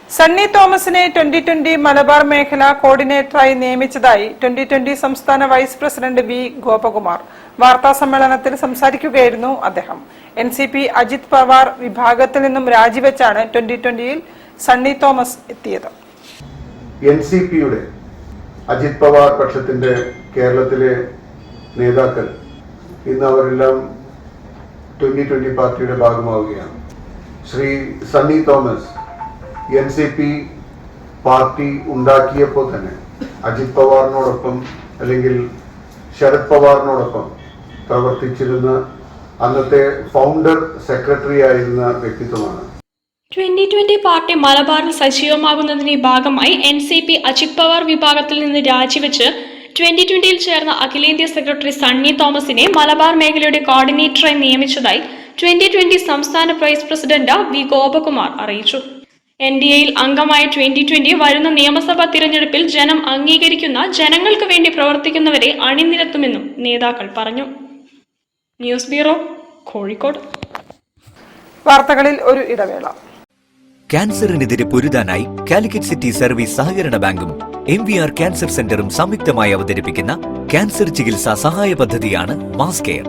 സണ്ണി തോമസിനെ 2020 മലബാർ മേഖല കോർഡിനേറ്ററായി നിയമിച്ചതായി 2020 സംസ്ഥാന വൈസ് പ്രസിഡന്റ് വി ഗോപകുമാർ വാർത്താ സമ്മേളനത്തിൽ സംസാരിക്കുകയായിരുന്നു അദ്ദേഹം. NCP അജിത് പവാർ വിഭാഗത്തിൽ നിന്നും രാജിവെച്ചാണ് 2020-ൽ സണ്ണി തോമസ് എത്തിയത്. NCPയുടെ അജിത് പവാർ പക്ഷത്തിന്റെ കേരളത്തിലെ നേതാക്കൾ ഇന്ന് അവരെല്ലാം 2020 പാർട്ടിയുടെ ഭാഗമാവുകയാണ്. ശ്രീ സണ്ണി തോമസ് NCP പാർട്ടി ഉണ്ടാക്കിയപ്പോൾ തന്നെ അജിത് പവാറിനോടൊപ്പം അല്ലെങ്കിൽ ശരത് പവാറിനോടൊപ്പം പ്രവർത്തിച്ചിരുന്ന അന്നത്തെ ഫൗണ്ടർ സെക്രട്ടറി ആയിരുന്ന വ്യക്തിത്വമാണ്. 2020 പാർട്ടി മലബാറിൽ സജീവമാകുന്നതിന്റെ ഭാഗമായി NCP അജിത് പവാർ വിഭാഗത്തിൽ നിന്ന് രാജിവെച്ച് 2020-ൽ ചേർന്ന അഖിലേന്ത്യാ സെക്രട്ടറി സണ്ണി തോമസിനെ മലബാർ മേഖലയുടെ കോർഡിനേറ്ററായി നിയമിച്ചതായി 2020 സംസ്ഥാന വൈസ് പ്രസിഡന്റ് വി ഗോപകുമാർ അറിയിച്ചു. NDAയിൽ അംഗമായ 2020 വരുന്ന നിയമസഭാ തിരഞ്ഞെടുപ്പിൽ ജനം അംഗീകരിക്കുന്ന ജനങ്ങൾക്ക് വേണ്ടി പ്രവർത്തിക്കുന്നവരെ അണിനിരത്തുമെന്നും നേതാക്കൾ പറഞ്ഞു. News bureau, Kozhikode. വാർത്തകളിൽ ഒരു ഇടവേള. ക്യാൻസറിനെതിരെ പൊരുതാനായി കാലിക്കറ്റ് സിറ്റി സർവീസ് സഹകരണ ബാങ്കും MVR ക്യാൻസർ സെന്ററും സംയുക്തമായി അവതരിപ്പിക്കുന്ന ക്യാൻസർ ചികിത്സാ സഹായ പദ്ധതിയാണ് മാസ് കെയർ.